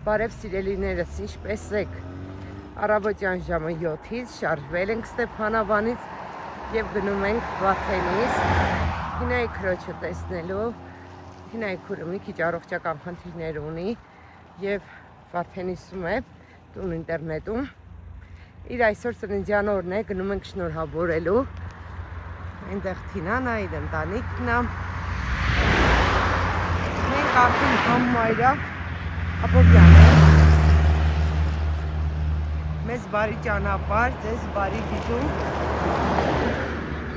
Բարև սիրելիներս, ինչպես եք, առավոտյան ժամը 7-ից շարժվել ենք Ստեփանավանից և գնում ենք Վարդենիս Թինայի քրոջը տեսնելու։ Թինայի քուրը մի քիչ առողջական խնդիրներ ունի և Վարդենիսում է, տուն ինտերնետում։ Իր այսօր ծննդյան օրն է, գնում ենք շնորհավորելու։ Այնտեղ Թինան է, իր ընտանիքն է։ Մենք արդեն համմայրա Ապոպյան է։ Մեզ բարի ճանապարհ, ձեզ բարի դիտում։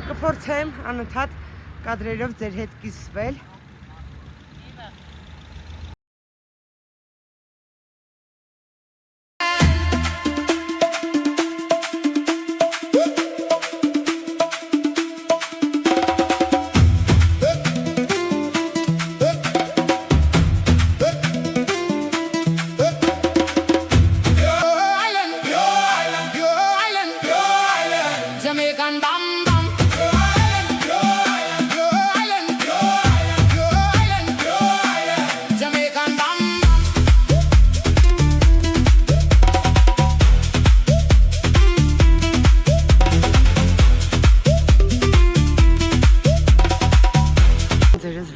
Կփորձեմ անընդհատ կադրերով ձեր հետ կիսվել։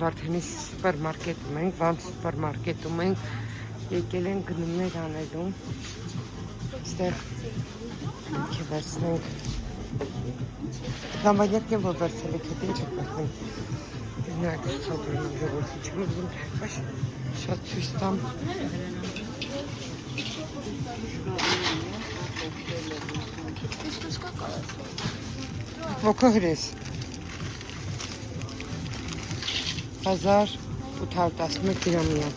Վարդենիս սուպերմարկետում ենք, Վամ սուպերմարկետում ենք, եկել ենք գնումներ անելու, ստեղ պետք է վերցնենք, դամբանյակ եմ, որ վերցել եք, հետ ինչ եք վերցնենք, նայք ցուցադրում եմ ժողովրդի չեմ ուզում, բայց շատ ցույց տամ, ոգո հրես 1811 դրամի է։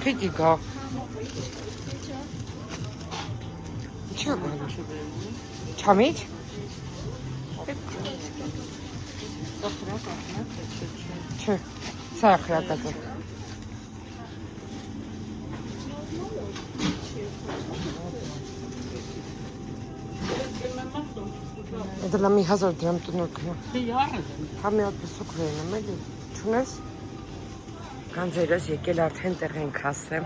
Քիչ գա։ Ինչ է գալու։ Չամիչ։ Չէ, սա խրակած է։ Դա լամի 1000 դրամ տնօրքն է։ Հա մի հատ պսուկ վերնեմ էլի, չունես։ Կանձերս եկել արդեն տեղ ենք հասել։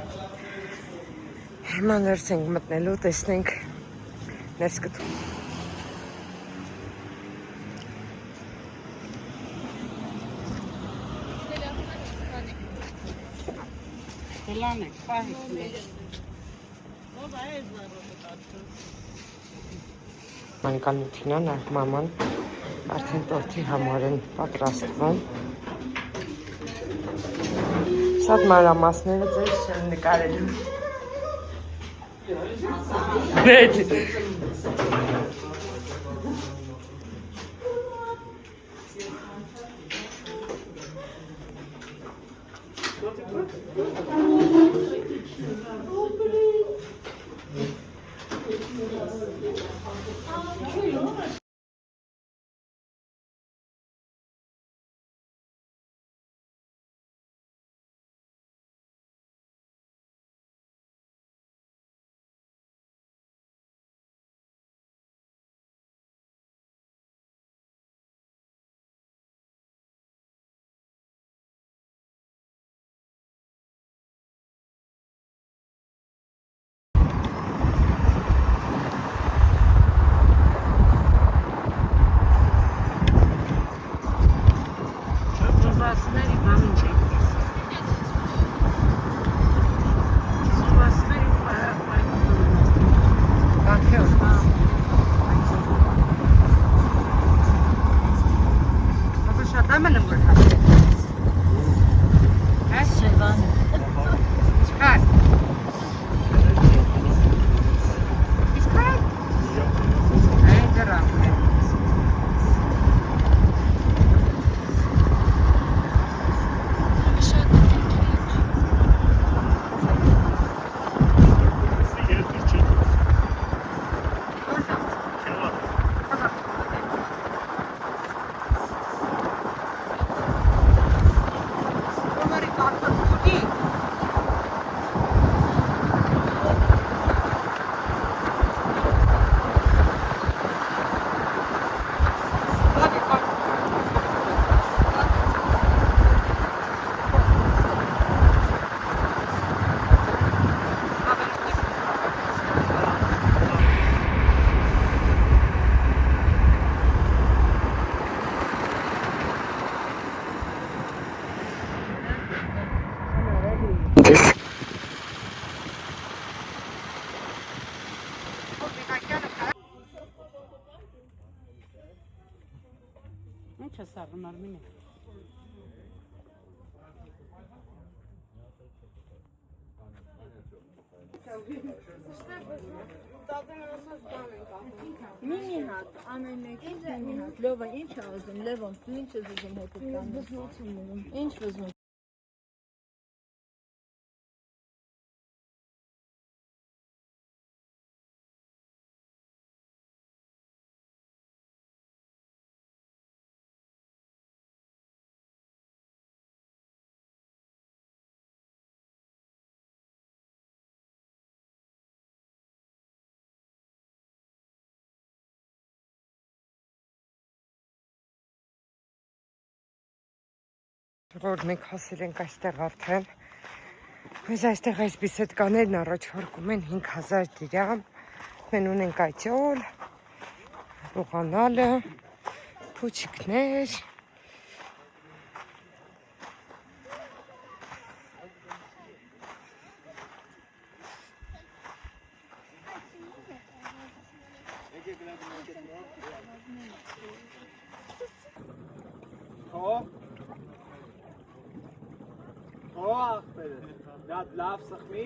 Հիմա ներս ենք մտնելու, տեսնենք ներս գտու։ Մանկանութինան, մաման արդեն տորթի համար են պատրաստվում։ Շատ մանրամասները ձեզ չեմ նկարելու։ Սառն արմին է։ Մինի հատ, ամեն մեկին մինի հատ։ Լովա, ինչ է ուզում, Լևոն, դու ինչ ես ուզում հետդ տանես։ Ինչ ուզում։ Որ մենք հասել ենք այստեղ արդեն, մեզ այստեղ այս բիսեդկաներն առաջարկում են 5000 դիրամ, մենք ունենք այծյոլ, ռուղանալը, փուչիկներ, լավ սխմի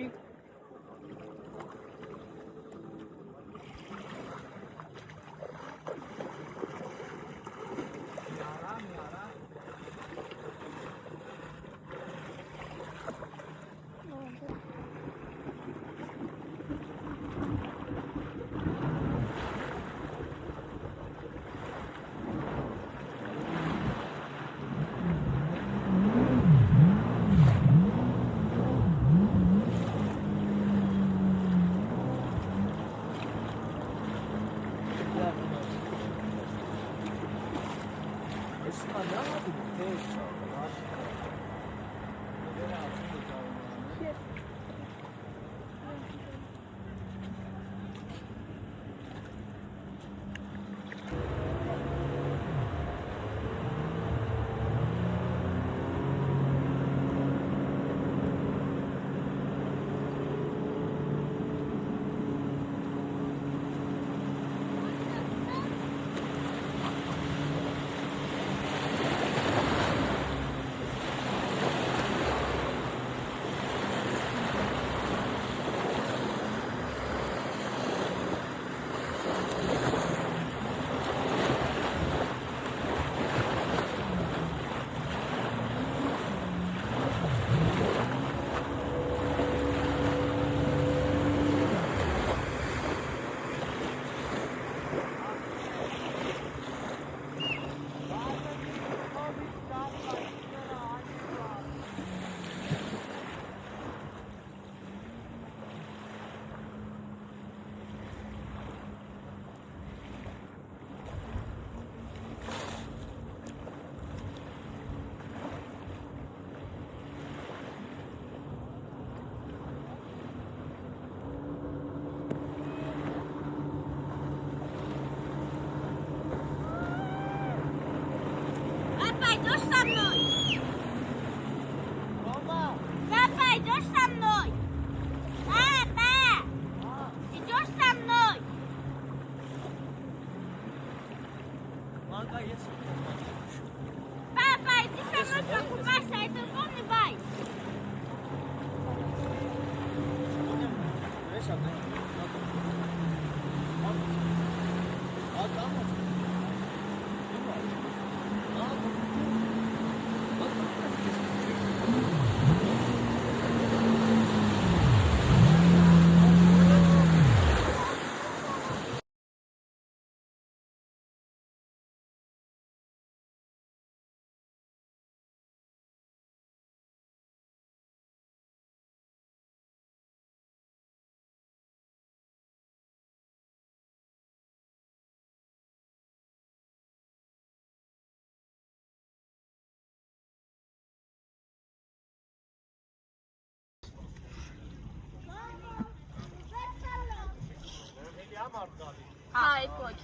Հայ, ոչ,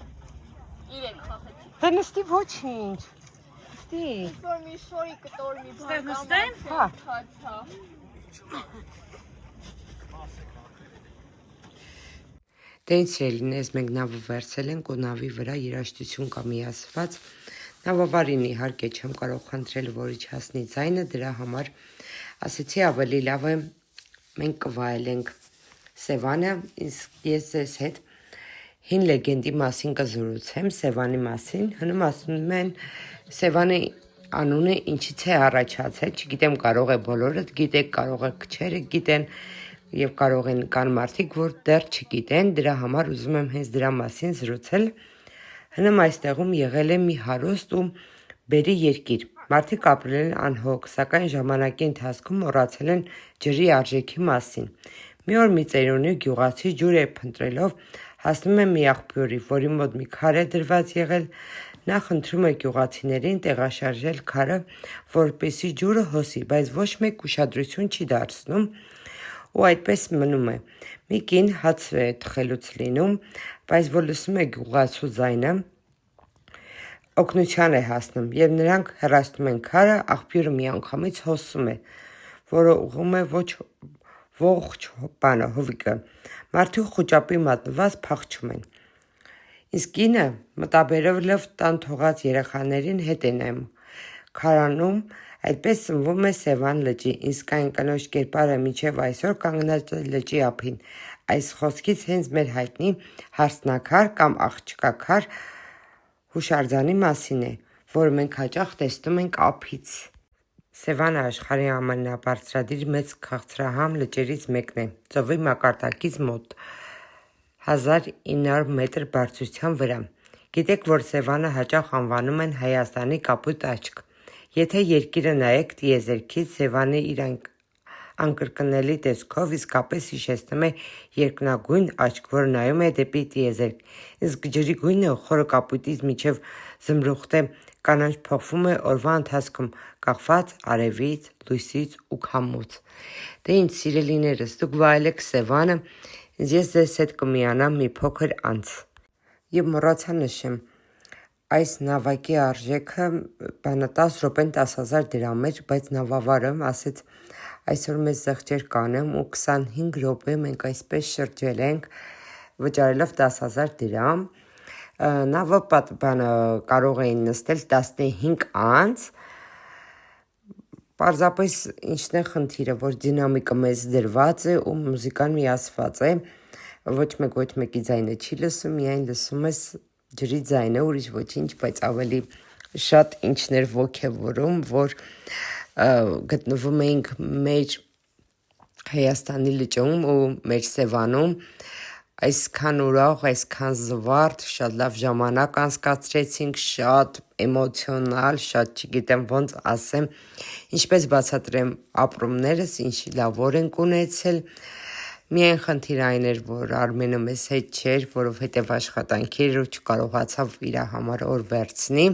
իրեք խախեցի։ դե նստի ոչինչ, նստի, Որ մի շորի կտոր մի բան Ստեղ նստեմ։ հա, հացա։ Դե ինչ սիրելիներս, մենք նավը վերցել ենք ու նավի վրա երաժշտություն կա միացված, Նավավարին իհարկե չեմ կարող խնդրել, որ իջացնի ձայնը, դրա համար ասեցի ավելի լավ է մենք կվայելենք Սևանը, իսկ ես ձեզ հետ հին լեգենդի մասին կզրուցեմ, Սևանի մասին, հնում ասում են Սևանի անունը ինչից է առաջացել, չգիտեմ կարող է բոլորը գիտեք, կարող է քչերը գիտեն եւ կարող են կան մարդիկ, որ դեռ չգիտեն, դրա համար ուզում եմ հենց դրա մասին զրուցել։ Հնում այստեղում եղել է մի հարուստ ու բերի երկիր։ Մարդիկ ապրել են անհոգ, սակայն ժամանակի ընթացքում մոռացել են ջրի արժեքի մասին։ Մի օր մի ծերունի գյուղացի ջուր է փնտրելով հասնում է մի աղբյուրի, որի մոտ մի քար է դրված եղել։ Նա խնդրում է գյուղացիներին տեղաշարժել քարը, որպեսզի ջուրը հոսի, բայց ոչ մեկ ուշադրություն չի դարձնում ու այդպես մնում է։ Մի կին հաց է թխելուց լինում, բայց որ լսում է գյուղացու ձայնը, օգնության է հասնում եւ նրանք հեռացնում են քարը, աղբյուրը միանգամից հոսում է, որը ուղում է ողջ բանը հովիկը։ Մարդիկ խոճապի մատնված փախչում են։ Իսկ կինը մտաբերելով տան թողած երեխաներին հետ է նայում քարանում, այդպես սնվում է Սևան լճի, իսկ այն կնոջ կերպարը մինչև այսօր կանգնած է լճի ափին։ Այս խոսքից հենց մեր հայտնի հարսնակար կամ աղջկաքար հուշարձանի մասին է, որը մենք հաճախ տեսնում ենք ափից։ Սևանը աշխարհի ամենաբարձրադիր մեծ քաղցրահամ լճերից մեկն է, ծովի մակարդակից մոտ 1900 մետր բարձրության վրա։ Գիտեք, որ Սևանը հաճախ անվանում են Հայաստանի կապույտ աչք։ Եթե երկիրը նայեք տիեզերքից, Սևանը իր անկրկնելի տեսքով իսկապես հիշեցնում է երկնագույն աչք, որ նայում է դեպի տիեզերք, իսկ ջրի գույնը խորը կապույտից մինչև զմրուխտե կանաչ փոխվում է օրվա ընթացքում, կախված արևից, լույսից ու քամուց։ Դե ինչ սիրելիներս, դուք վայելեք Սևանը, ես ձեզ հետ կմիանամ մի փոքր անց։ Եվ մոռացա նշեմ, այս նավակի արժեքը բանը 10 րոպեն 10,000 դրամ էր, բայց նավավարը ասեց այսօր մեզ զեղչեր կանեմ ու 25 րոպե մենք այսպես շրջել ենք վճարելով 10,000 դրամ։ Նավը բանը կարող էին նստել 15 անց։ Պարզապես ինչն է խնդիրը, որ դինամիկը մեզ դրված է ու մուզիկան միացված է, ոչ մեկի ձայնը չի լսում, միայն լսում ես ջրի ձայնը, ուրիշ ոչինչ, բայց ավելի շատ ինչներ ոգևորում, որ գտնվում էինք մեր Հայաստանի լճում ու մեր Սևանում, այսքան ուրախ, այսքան զվարթ, շատ լավ ժամանակ անցկացրեցինք, շատ էմոցիոնալ, շատ չգիտեմ ոնց ասեմ, ինչպես բացատրեմ ապրումներս, ինչ լավ օր ենք ունեցել։ Միայն խնդիր այն էր, որ Արմենը մեզ հետ չէր, որովհետև աշխատանքի էր ու չկարողացավ իր համար օր վերցնի։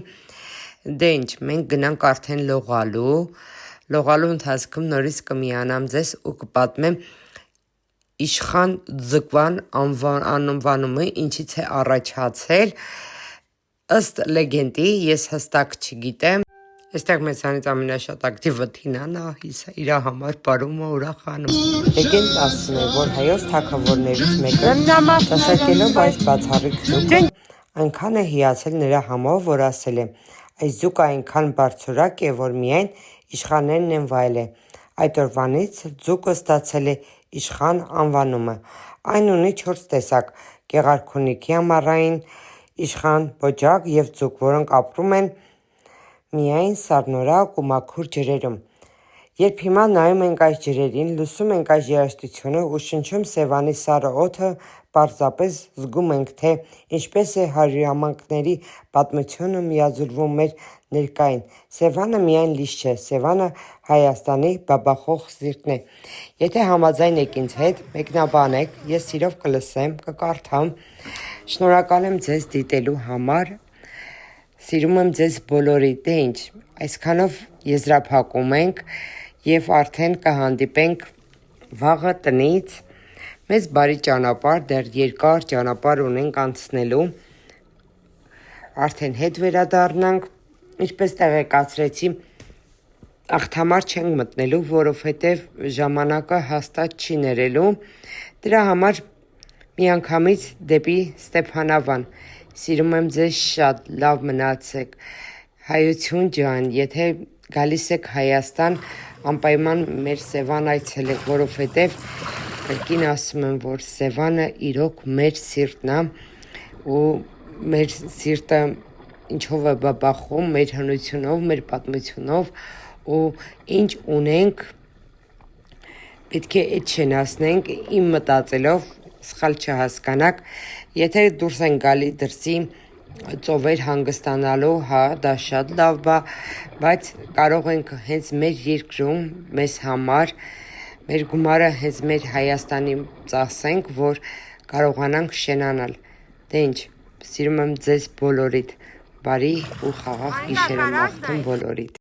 Դե ինչ, մենք գնանք արդեն լողալու ընթացքում նորից կմիանամ ձեզ ու կպատմեմ Իշխան ձգվան անվանումը ինչից է առաջացել, ըստ լեգենդի, ես հստակ չգիտեմ։ Այստեղ մեզանից ամենաշատ ակտիվը Թինան է, իր համար բարում է ուրախանում։ Լեգենդ ասում է, որ հայոց թագավորներից մեկը դասակելով այս բացառիկ ձուկը այնքան է հիացել նրա համով, որ ասել է. այս ձուկը այնքան բարձրակ է, որ միայն իշխաններն են վայելել։ Այդ օրվանից ձուկը ստացել է Իշխան անվանումը։ Այն ունի 4 տեսակ՝ գեղարքունիքի ամառային, իշխան, բոճակ և ձուկ, որոնք ապրում են միայն սառնորակ ու մաքուր ջրերում։ Երբ հիմա նայում ենք այս ջրերին, լսում ենք այս երաժշտությունը ու շնչում Սևանի սառը օդը, պարզապես զգում ենք, թե ինչպես է հարյուրամյակների պատմությունը միաձուլվում մեր ներկային։ Սևանը միայն լիճ չէ, Սևանը Հայաստանի բաբախող սիրտն է։ Եթե համաձայն եք ինձ հետ, մեկնաբանեք, ես սիրով կլսեմ, կկարդամ։ Շնորհակալ եմ ձեզ դիտելու համար։ Սիրում եմ ձեզ բոլորի, դե ինչ, այսքանով եզրափակում ենք եւ արդեն կհանդիպենք վաղը տնից։ Մեզ բարի ճանապարհ, դեռ երկար ճանապարհ ունենք անցնելու։ Արդեն հետ վերադառնանք, ինչպես տեղեկացրեցի, աղթամար չենք մտնելու, որովհետև ժամանակը հաստատ չի ներելու։ Դրա համար միանգամից դեպի Ստեփանավան։ Սիրում եմ ձեզ շատ, լավ մնացեք։ Հայություն ջան, եթե գալիս եք Հայաստան, անպայման մեր Սևան այցելեք, որովհետև կին ասում եմ, որ Սևանը իրոք մեր սիրտն է ու մեր սիրտը ինչով է բաբախում, մեր հնությունով, մեր պատմությունով ու ինչ ունենք, պետք է այդ չենասնենք իմ մտածելով, սխալ չհասկանաք, եթե դուրս են գալի դրսի ծովեր հանգստանալու, հա, դա շատ լավ բա, բայց կարող ենք հենց մեր երկրում, մեզ համար, մեր գումարը հենց մեր Հայաստանի ծախսենք, որ կարողանանք շենանալ, դե ինչ, սիրում եմ ձեզ բոլորիդ, բարի ու խաղաղ գիշեր եմ աղթում բոլորիդ։